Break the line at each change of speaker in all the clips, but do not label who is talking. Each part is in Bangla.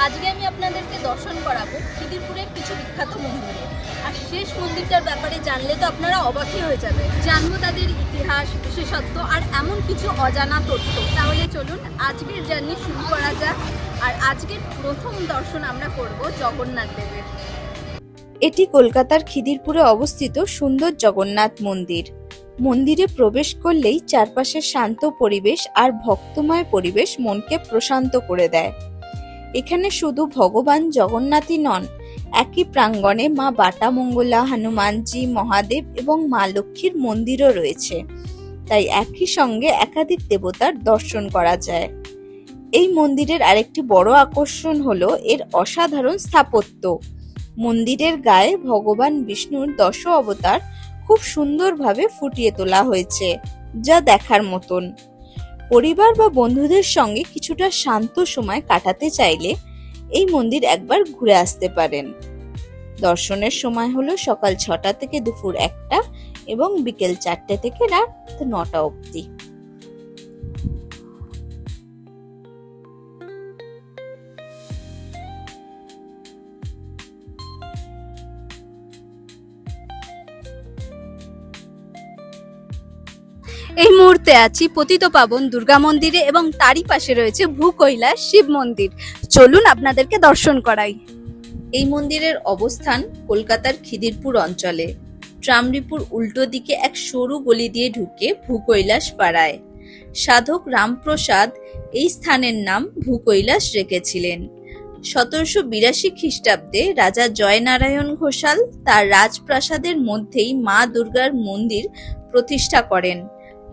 আজকে আমি আপনাদেরকে দর্শন করাবো খিদিরপুরের কিছু বিখ্যাত মন্দিরে। আর শেষ মন্দিরটার ব্যাপারে জানলে তো আপনারা অবাকই হয়ে যাবে। জানবো তাদের ইতিহাস, বিশেষত্ব আর এমন কিছু অজানা তথ্য। তাহলে চলুন আজকের জার্নি শুরু করা যাক। আর আজকের প্রথম দর্শন আমরা করব জগন্নাথ দেবের।
এটি কলকাতার খিদিরপুরে অবস্থিত সুন্দর জগন্নাথ মন্দির। মন্দিরে প্রবেশ করলেই চারপাশের শান্ত পরিবেশ আর ভক্তময় পরিবেশ মনকে প্রশান্ত করে দেয়। এখানে শুধু ভগবান জগন্নাথই নন, একই প্রাঙ্গণে মা বাটা মঙ্গলা, হনুমানজি, মহাদেব এবং মা লক্ষ্মীর মন্দিরও রয়েছে। তাই একই সঙ্গে একাধিক দেবতার দর্শন করা যায়। এই মন্দিরের আরেকটি বড় আকর্ষণ হলো এর অসাধারণ স্থাপত্য। মন্দিরের গায়ে ভগবান বিষ্ণুর 10 অবতার খুব সুন্দরভাবে ফুটিয়ে তোলা হয়েছে, যা দেখার মতন। পরিবার বা বন্ধুদের সঙ্গে কিছুটা শান্ত সময় কাটাতে চাইলে এই মন্দির একবার ঘুরে আসতে পারেন। দর্শনের সময় হলো সকাল 6টা থেকে দুপুর 1টা এবং বিকেল 4টে থেকে রাত 9টা অবধি।
এই মুহূর্তে আছি পতিতপাবন দুর্গা মন্দিরে এবং তারই পাশে রয়েছে ভূকৈলাস শিব মন্দির। চলুন আপনাদেরকে দর্শন করাই।
এই মন্দিরের অবস্থান কলকাতার খিদিরপুর অঞ্চলে। ট্রামরিপুর উল্টো দিকে এক সরু গলি দিয়ে ঢুকে ভূকৈলাস পাড়ায়। সাধক রামপ্রসাদ এই স্থানের নাম ভূকৈলাস রেখেছিলেন। 1782 খ্রিস্টাব্দে রাজা জয়নারায়ণ ঘোষাল তার রাজপ্রাসাদের মধ্যেই মা দুর্গার মন্দির প্রতিষ্ঠা করেন।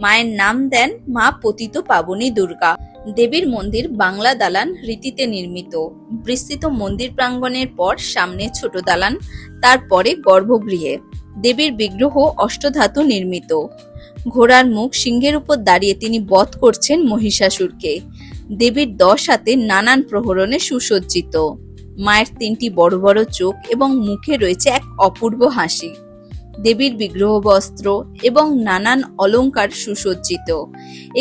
মায়ের নাম দেন মা পতিত পাবনী দুর্গা। দেবীর মন্দির বাংলা দালান রীতিতে নির্মিত। বিস্তৃত মন্দির প্রাঙ্গণের পর সামনে ছোট দালান, তারপরে গর্ভগৃহে। দেবীর বিগ্রহ অষ্টধাতু নির্মিত। ঘোড়ার মুখ সিংহের উপর দাঁড়িয়ে তিনি বধ করছেন মহিষাসুরকে। দেবীর 10 হাতে নানান প্রহরণে সুসজ্জিত। মায়ের 3টি বড় বড় চোখ এবং মুখে রয়েছে এক অপূর্ব হাসি। দেবীর বিগ্রহ বস্ত্র এবং নানান অলংকার সুসজ্জিত।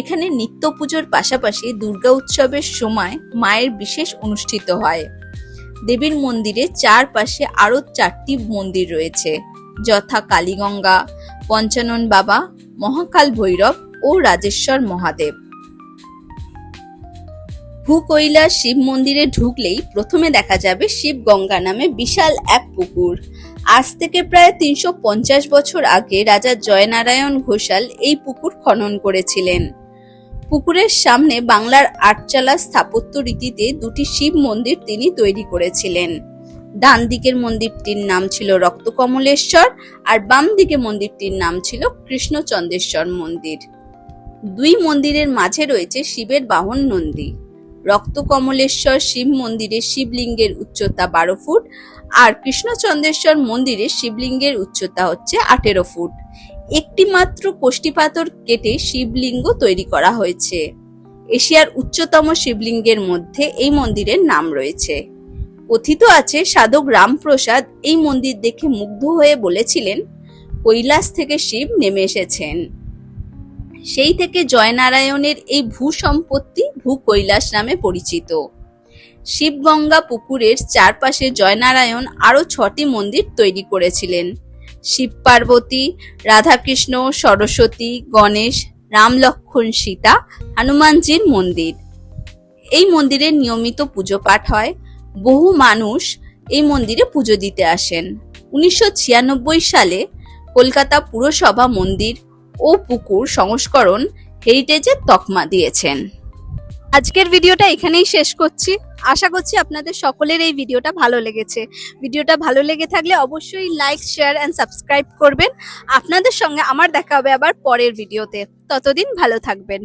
এখানে নিত্য পুজোর পাশাপাশি দুর্গা উৎসবের সময় মায়ের বিশেষ অনুষ্ঠিত হয়। দেবীর মন্দিরে চারপাশে আরো 4টি মন্দির রয়েছে, যথা কালীগঙ্গা, পঞ্চানন বাবা, মহাকাল ভৈরব ও রাজেশ্বর মহাদেব। ভূকৈলাস শিব মন্দিরে ঢুকলেই প্রথমে দেখা যাবে শিব গঙ্গা নামে বিশাল এক পুকুর। আজ থেকে প্রায় 350 বছর আগে রাজা জয়নারায়ণ ঘোষাল এই পুকুর খনন করেছিলেন। পুকুরের সামনে বাংলার আটচালা স্থাপত্য রীতিতে 2টি শিব মন্দির তিনি তৈরি করেছিলেন। ডান দিকের মন্দিরটির নাম ছিল রক্তকমলেশ্বর আর বাম দিকে মন্দিরটির নাম ছিল কৃষ্ণচন্দ্রেশ্বর মন্দির। 2 মন্দিরের মাঝে রয়েছে শিবের বাহন নন্দী। রক্তকমলেশ্বর শিব মন্দিরে শিবলিঙ্গের উচ্চতা 12 ফুট আর কৃষ্ণচন্দ্রেশ্বর মন্দিরে শিবলিঙ্গের উচ্চতা হচ্ছে 18 ফুট। একটি মাত্র কোষ্ঠী পাথর কেটে শিবলিঙ্গ তৈরি করা হয়েছে। এশিয়ার উচ্চতম শিবলিঙ্গের মধ্যে এই মন্দিরের নাম রয়েছে। কথিত আছে সাধক রামপ্রসাদ এই মন্দির দেখে মুগ্ধ হয়ে বলেছিলেন, কৈলাস থেকে শিব নেমে এসেছেন। সেই থেকে জয়নারায়ণের এই ভূসম্পত্তি ভূকৈলাস নামে পরিচিত। শিবগঙ্গা পুকুরের চারপাশে জয়নারায়ণ আরো 6টি মন্দির তৈরি করেছিলেন। শিব পার্বতী, রাধাকৃষ্ণ, সরস্বতী, গণেশ, রাম লক্ষ্মণ সীতা, হনুমানজির মন্দির। এই মন্দিরে নিয়মিত পুজো পাঠ হয়। বহু মানুষ এই মন্দিরে পুজো দিতে আসেন। 1996 সালে কলকাতা পুরসভা মন্দির ও পুকুর সংস্করণ হেরিটেজের তকমা দিয়েছেন।
আজকের ভিডিওটা এখানেই শেষ করছি। আশা করছি আপনাদের সকলের এই ভিডিওটা ভালো লেগেছে। ভিডিওটা ভালো লেগে থাকলে অবশ্যই লাইক, শেয়ার এন্ড সাবস্ক্রাইব করবেন। আপনাদের সঙ্গে আমার দেখা হবে আবার পরের ভিডিওতে। ততদিন ভালো থাকবেন।